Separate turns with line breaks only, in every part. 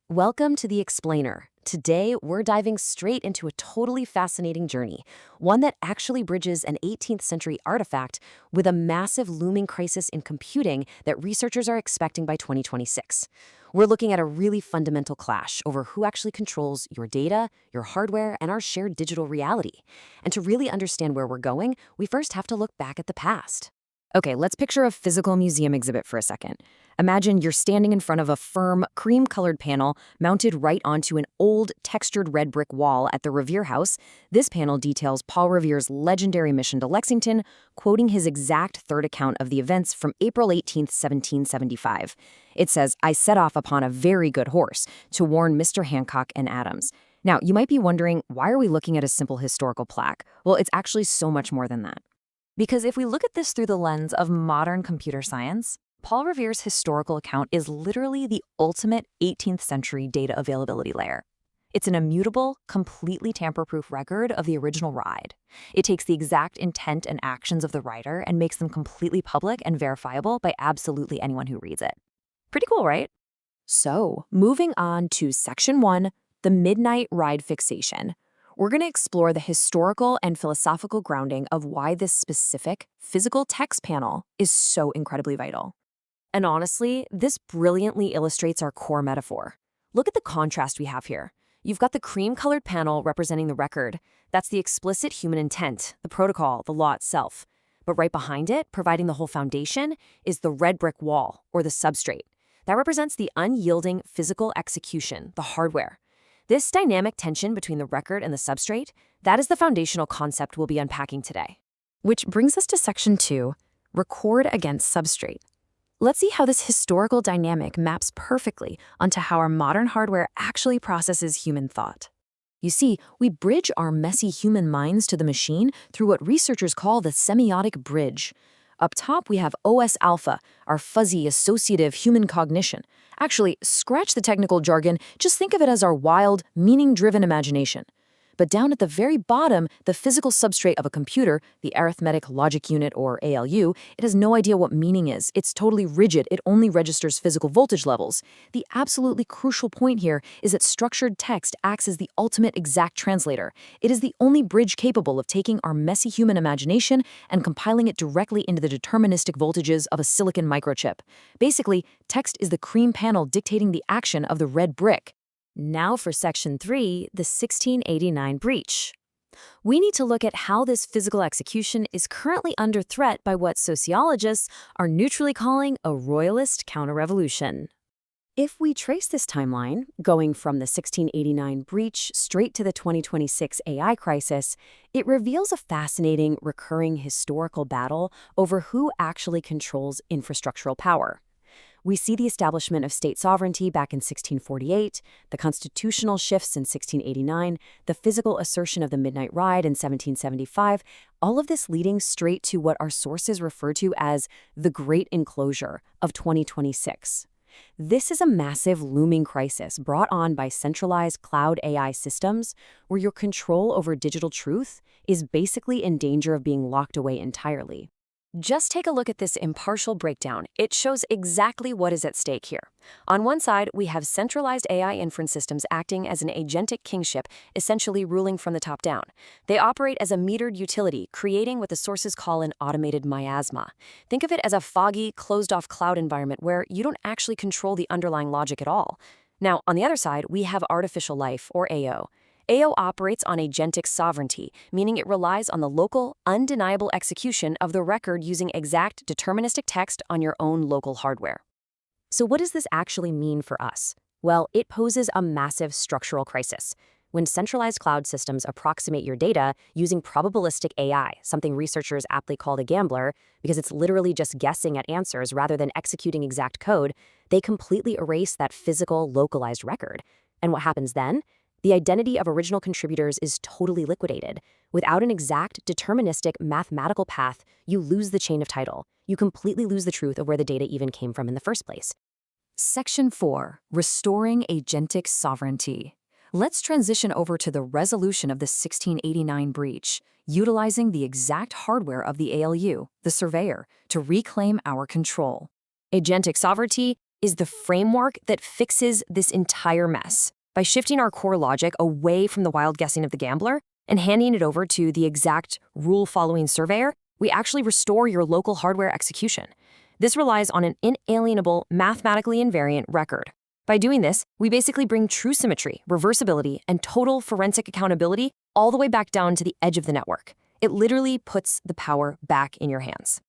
Welcome to The Explainer. Today, we're diving straight into a totally fascinating journey, one that actually bridges an 18th century artifact with a massive looming crisis in computing that researchers are expecting by 2026. We're looking at a really fundamental clash over who actually controls your data, your hardware, and our shared digital reality. And to really understand where we're going, we first have to look back at the past. Okay, let's picture a physical museum exhibit for a second. Imagine you're standing in front of a firm, cream-colored panel mounted right onto an old, textured red brick wall at the Revere House. This panel details Paul Revere's legendary mission to Lexington, quoting his exact third account of the events from April 18, 1775. It says, "I set off upon a very good horse to warn Mr. Hancock and Adams." Now, you might be wondering, why are we looking at a simple historical plaque? Well, it's actually so much more than that. Because if we look at this through the lens of modern computer science, Paul Revere's historical account is literally the ultimate 18th century data availability layer. It's an immutable, completely tamper-proof record of the original ride. It takes the exact intent and actions of the writer and makes them completely public and verifiable by absolutely anyone who reads it. Pretty cool, right? So, moving on to Section 1, the Midnight Ride Fixation. We're going to explore the historical and philosophical grounding of why this specific physical text panel is so incredibly vital. And honestly, this brilliantly illustrates our core metaphor. Look at the contrast we have here. You've got the cream-colored panel representing the record. That's the explicit human intent, the protocol, the law itself. But right behind it, providing the whole foundation, is the red brick wall, or the substrate. That represents the unyielding physical execution, the hardware. This dynamic tension between the record and the substrate, that is the foundational concept we'll be unpacking today. Which brings us to Section 2, Record Against Substrate. Let's see how this historical dynamic maps perfectly onto how our modern hardware actually processes human thought. You see, we bridge our messy human minds to the machine through what researchers call the semiotic bridge. Up top, we have OS alpha, our fuzzy, associative human cognition. Actually, scratch the technical jargon, just think of it as our wild, meaning-driven imagination. But down at the very bottom, the physical substrate of a computer, the arithmetic logic unit, or ALU, it has no idea what meaning is. It's totally rigid. It only registers physical voltage levels. The absolutely crucial point here is that structured text acts as the ultimate exact translator. It is the only bridge capable of taking our messy human imagination and compiling it directly into the deterministic voltages of a silicon microchip. Basically, text is the cream panel dictating the action of the red brick. Now for Section 3, the 1689 breach. We need to look at how this physical execution is currently under threat by what sociologists are neutrally calling a royalist counter-revolution. If we trace this timeline, going from the 1689 breach straight to the 2026 AI crisis, it reveals a fascinating, recurring historical battle over who actually controls infrastructural power. We see the establishment of state sovereignty back in 1648, the constitutional shifts in 1689, the physical assertion of the Midnight Ride in 1775, all of this leading straight to what our sources refer to as the Great Enclosure of 2026. This is a massive looming crisis brought on by centralized cloud AI systems where your control over digital truth is basically in danger of being locked away entirely. Just take a look at this impartial breakdown. It shows exactly what is at stake here. On one side, we have centralized AI inference systems acting as an agentic kingship, essentially ruling from the top down. They operate as a metered utility, creating what the sources call an automated miasma. Think of it as a foggy, closed-off cloud environment where you don't actually control the underlying logic at all. Now, on the other side, we have artificial life, or AO. AO operates on agentic sovereignty, meaning it relies on the local, undeniable execution of the record using exact deterministic text on your own local hardware. So what does this actually mean for us? Well, it poses a massive structural crisis. When centralized cloud systems approximate your data using probabilistic AI, something researchers aptly call the gambler, because it's literally just guessing at answers rather than executing exact code, they completely erase that physical, localized record. And what happens then? The identity of original contributors is totally liquidated. Without an exact, deterministic, mathematical path, you lose the chain of title. You completely lose the truth of where the data even came from in the first place. Section 4, Restoring Agentic Sovereignty. Let's transition over to the resolution of the 1689 breach, utilizing the exact hardware of the ALU, the surveyor, to reclaim our control. Agentic sovereignty, is the framework that fixes this entire mess. By shifting our core logic away from the wild guessing of the gambler and handing it over to the exact rule-following surveyor, we actually restore your local hardware execution. This relies on an inalienable, mathematically invariant record. By doing this, we basically bring true symmetry, reversibility, and total forensic accountability all the way back down to the edge of the network. It literally puts the power back in your hands.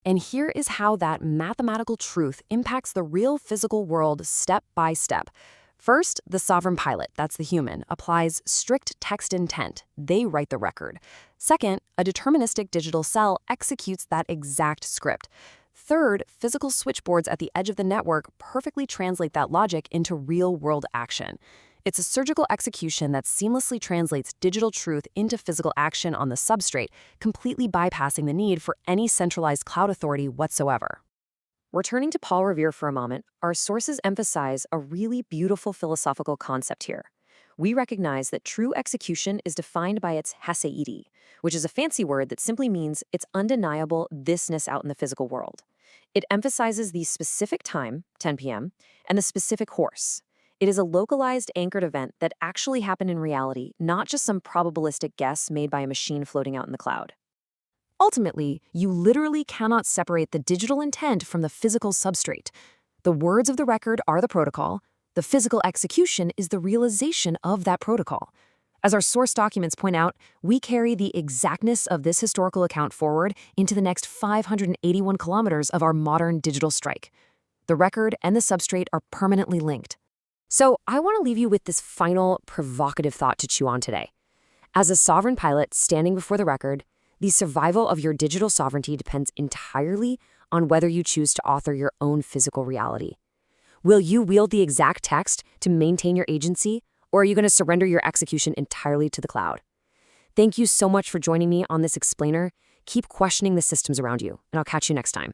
And here is how that mathematical truth impacts the real physical world step by step. First, the sovereign pilot, that's the human, applies strict text intent. They write the record. Second, a deterministic digital cell executes that exact script. Third, physical switchboards at the edge of the network perfectly translate that logic into real-world action. It's a surgical execution that seamlessly translates digital truth into physical action on the substrate, completely bypassing the need for any centralized cloud authority whatsoever. Returning to Paul Revere for a moment, our sources emphasize a really beautiful philosophical concept here. We recognize that true execution is defined by its haseidi, which is a fancy word that simply means its undeniable thisness out in the physical world. It emphasizes the specific time, 10 p.m., and the specific horse. It is a localized, anchored event that actually happened in reality, not just some probabilistic guess made by a machine floating out in the cloud. Ultimately, you literally cannot separate the digital intent from the physical substrate. The words of the record are the protocol. The physical execution is the realization of that protocol. As our source documents point out, we carry the exactness of this historical account forward into the next 581 kilometers of our modern digital strike. The record and the substrate are permanently linked. So I want to leave you with this final provocative thought to chew on today. As a sovereign pilot standing before the record, the survival of your digital sovereignty depends entirely on whether you choose to author your own physical reality. Will you wield the exact text to maintain your agency, or are you going to surrender your execution entirely to the cloud? Thank you so much for joining me on this explainer. Keep questioning the systems around you, and I'll catch you next time.